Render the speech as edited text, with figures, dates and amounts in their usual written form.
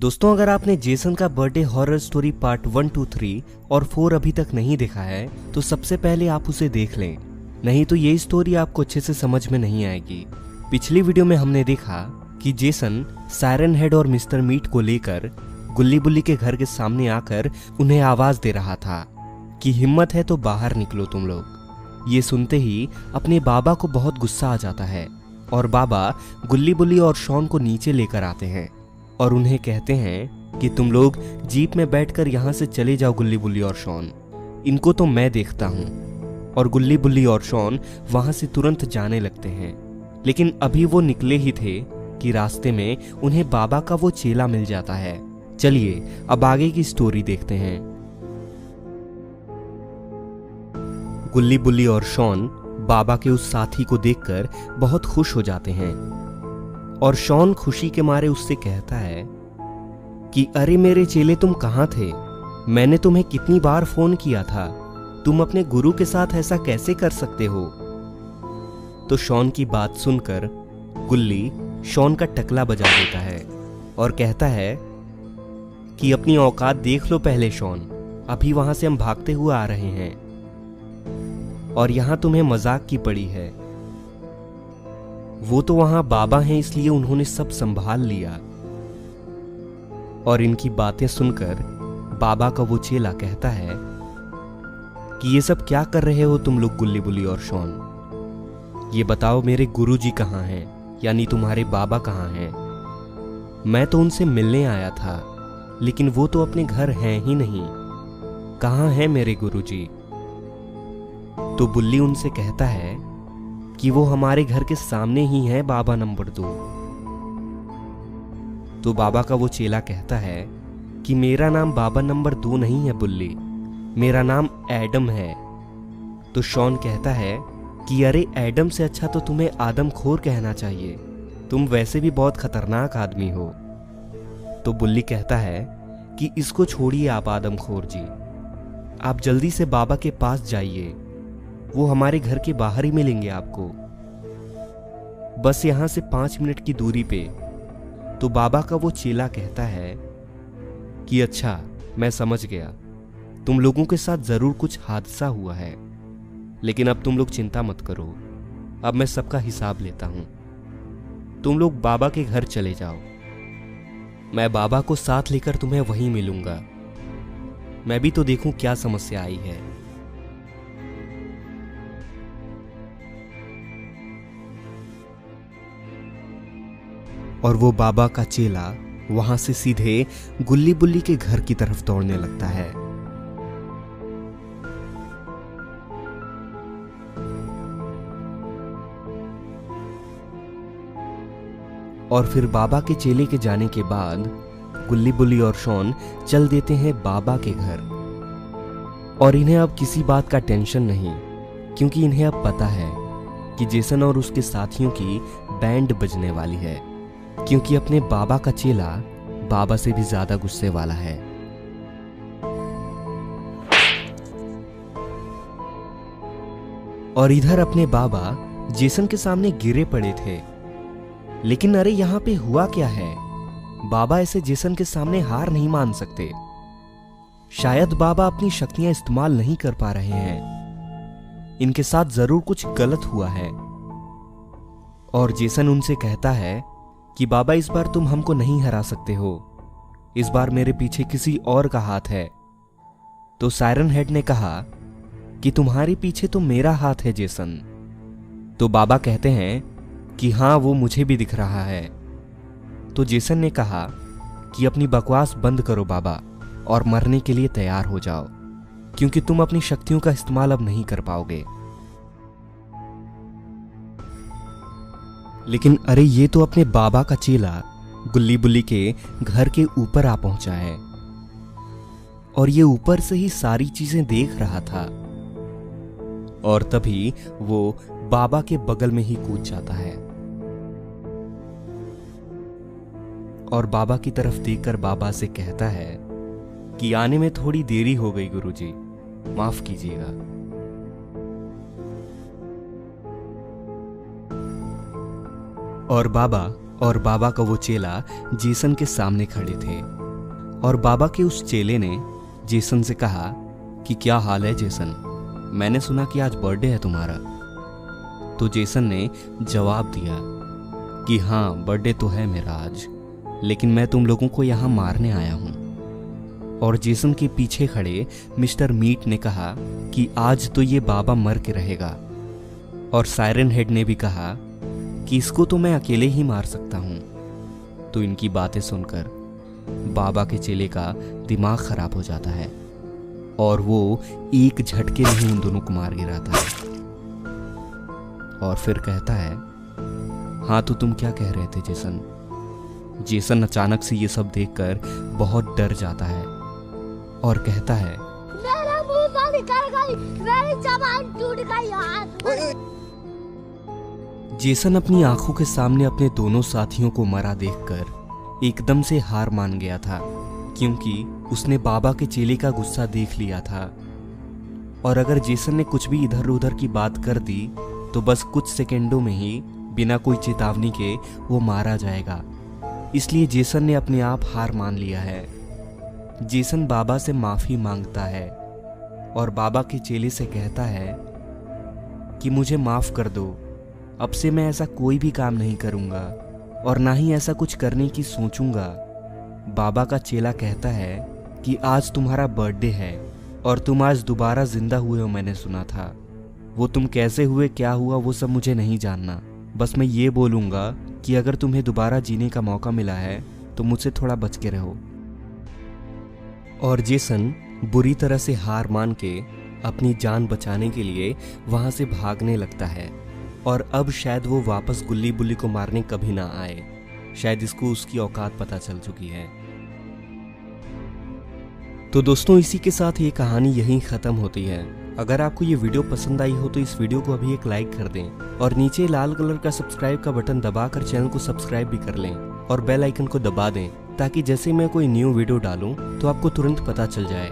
दोस्तों, अगर आपने जेसन का बर्थडे हॉरर स्टोरी पार्ट 1, 2, 3 और 4 अभी तक नहीं देखा है तो सबसे पहले आप उसे देख लें, नहीं तो ये स्टोरी आपको अच्छे से समझ में नहीं आएगी। पिछली वीडियो में हमने देखा कि जेसन सायरन हेड और मिस्टर मीट को लेकर गुल्ली बुल्ली के घर के सामने आकर उन्हें आवाज दे रहा था कि हिम्मत है तो बाहर निकलो तुम लोग। ये सुनते ही अपने बाबा को बहुत गुस्सा आ जाता है और बाबा गुल्ली बुल्ली और शॉन को नीचे लेकर आते हैं और उन्हें कहते हैं कि तुम लोग जीप में बैठकर यहाँ से चले जाओ गुल्ली बुल्ली और शॉन, इनको तो मैं देखता हूँ। और गुल्ली बुल्ली और शॉन वहां से तुरंत जाने लगते हैं, लेकिन अभी वो निकले ही थे कि रास्ते में उन्हें बाबा का वो चेला मिल जाता है। चलिए अब आगे की स्टोरी देखते हैं। गुल्ली बुल्ली और शॉन बाबा के उस साथी को देखकर बहुत खुश हो जाते हैं और शॉन खुशी के मारे उससे कहता है कि अरे मेरे चेले, तुम कहाँ थे? मैंने तुम्हें कितनी बार फोन किया था, तुम अपने गुरु के साथ ऐसा कैसे कर सकते हो? तो शॉन की बात सुनकर गुल्ली शॉन का टकला बजा देता है और कहता है कि अपनी औकात देख लो पहले शॉन, अभी वहां से हम भागते हुए आ रहे हैं और यहां तुम्हें मजाक की पड़ी है। वो तो वहां बाबा हैं, इसलिए उन्होंने सब संभाल लिया। और इनकी बातें सुनकर बाबा का वो चेला कहता है कि ये सब क्या कर रहे हो तुम लोग गुल्ली बुल्ली और शॉन? ये बताओ मेरे गुरुजी कहाँ हैं, यानी तुम्हारे बाबा कहाँ हैं? मैं तो उनसे मिलने आया था, लेकिन वो तो अपने घर हैं ही नहीं। कहाँ हैं मेरे गुरुजी? तो बुल्ली उनसे कहता है कि वो हमारे घर के सामने ही है, बाबा नंबर 2। तो बाबा का वो चेला कहता है कि मेरा नाम बाबा नंबर 2 नहीं है बुल्ली, मेरा नाम एडम है। तो शॉन कहता है कि अरे एडम से अच्छा तो तुम्हें आदमखोर कहना चाहिए, तुम वैसे भी बहुत खतरनाक आदमी हो। तो बुल्ली कहता है कि इसको छोड़िए आप आदमखोर जी, आप जल्दी से बाबा के पास जाइए, वो हमारे घर के बाहर ही मिलेंगे आपको, बस यहां से 5 मिनट की दूरी पे। तो बाबा का वो चेला कहता है कि अच्छा, मैं समझ गया, तुम लोगों के साथ जरूर कुछ हादसा हुआ है, लेकिन अब तुम लोग चिंता मत करो, अब मैं सबका हिसाब लेता हूं। तुम लोग बाबा के घर चले जाओ, मैं बाबा को साथ लेकर तुम्हें वहीं मिलूंगा। मैं भी तो देखूं क्या समस्या आई है। और वो बाबा का चेला वहां से सीधे गुल्ली बुल्ली के घर की तरफ दौड़ने लगता है। और फिर बाबा के चेले के जाने के बाद गुल्ली बुल्ली और शॉन चल देते हैं बाबा के घर। और इन्हें अब किसी बात का टेंशन नहीं, क्योंकि इन्हें अब पता है कि जेसन और उसके साथियों की बैंड बजने वाली है, क्योंकि अपने बाबा का चेला बाबा से भी ज्यादा गुस्से वाला है। और इधर अपने बाबा जेसन के सामने गिरे पड़े थे, लेकिन अरे यहां पे हुआ क्या है? बाबा ऐसे जेसन के सामने हार नहीं मान सकते। शायद बाबा अपनी शक्तियां इस्तेमाल नहीं कर पा रहे हैं, इनके साथ जरूर कुछ गलत हुआ है। और जेसन उनसे कहता है कि बाबा, इस बार तुम हमको नहीं हरा सकते हो, इस बार मेरे पीछे किसी और का हाथ है। तो सायरन हेड ने कहा कि तुम्हारे पीछे तो मेरा हाथ है जेसन। तो बाबा कहते हैं कि हाँ, वो मुझे भी दिख रहा है। तो जेसन ने कहा कि अपनी बकवास बंद करो बाबा और मरने के लिए तैयार हो जाओ, क्योंकि तुम अपनी शक्तियों का इस्तेमाल अब नहीं कर पाओगे। लेकिन अरे ये तो अपने बाबा का चेला गुल्ली बुल्ली के घर के ऊपर आ पहुंचा है और ये ऊपर से ही सारी चीजें देख रहा था। और तभी वो बाबा के बगल में ही कूद जाता है और बाबा की तरफ देखकर बाबा से कहता है कि आने में थोड़ी देरी हो गई गुरुजी, माफ कीजिएगा। और बाबा और बाबा का वो चेला जेसन के सामने खड़े थे। और बाबा के उस चेले ने जेसन से कहा कि क्या हाल है जेसन, मैंने सुना कि आज बर्थडे है तुम्हारा। तो जेसन ने जवाब दिया कि हाँ बर्थडे तो है मेरा आज, लेकिन मैं तुम लोगों को यहाँ मारने आया हूँ। और जेसन के पीछे खड़े मिस्टर मीट ने कहा कि आज तो ये बाबा मर के रहेगा। और सायरन हेड ने भी कहा कि इसको तो मैं अकेले ही मार सकता हूँ। तो इनकी बातें सुनकर बाबा के चेले का दिमाग खराब हो जाता है और वो एक झटके में ही उन दोनों को मार गिराता है। और फिर कहता है, हाँ तो तुम क्या कह रहे थे जेसन? जेसन अचानक से ये सब देखकर बहुत डर जाता है और कहता है, मेरा मुंह से निकल गई, मेरी जबान टूट गई यार। जेसन अपनी आंखों के सामने अपने दोनों साथियों को मरा देखकर एकदम से हार मान गया था, क्योंकि उसने बाबा के चेले का गुस्सा देख लिया था। और अगर जेसन ने कुछ भी इधर उधर की बात कर दी तो बस कुछ सेकंडों में ही बिना कोई चेतावनी के वो मारा जाएगा। इसलिए जेसन ने अपने आप हार मान लिया है। जेसन बाबा से माफी मांगता है और बाबा के चेले से कहता है कि मुझे माफ कर दो, अब से मैं ऐसा कोई भी काम नहीं करूंगा और ना ही ऐसा कुछ करने की सोचूंगा। बाबा का चेला कहता है कि आज तुम्हारा बर्थडे है और तुम आज दोबारा जिंदा हुए हो, मैंने सुना था। वो तुम कैसे हुए, क्या हुआ, वो सब मुझे नहीं जानना। बस मैं ये बोलूंगा कि अगर तुम्हें दोबारा जीने का मौका मिला है तो मुझसे थोड़ा बच के रहो। और जेसन बुरी तरह से हार मान के अपनी जान बचाने के लिए वहां से भागने लगता है। और अब शायद वो वापस गुल्ली बुल्ली को मारने कभी ना आए, शायद इसको उसकी औकात पता चल चुकी है। तो दोस्तों इसी के साथ ये कहानी यहीं खत्म होती है। अगर आपको ये वीडियो पसंद आई हो तो इस वीडियो को अभी एक लाइक कर दें और नीचे लाल कलर का सब्सक्राइब का बटन दबाकर चैनल को सब्सक्राइब भी कर लें और बेल आइकन को दबा दें, ताकि जैसे मैं कोई न्यू वीडियो डालूं तो आपको तुरंत पता चल जाए।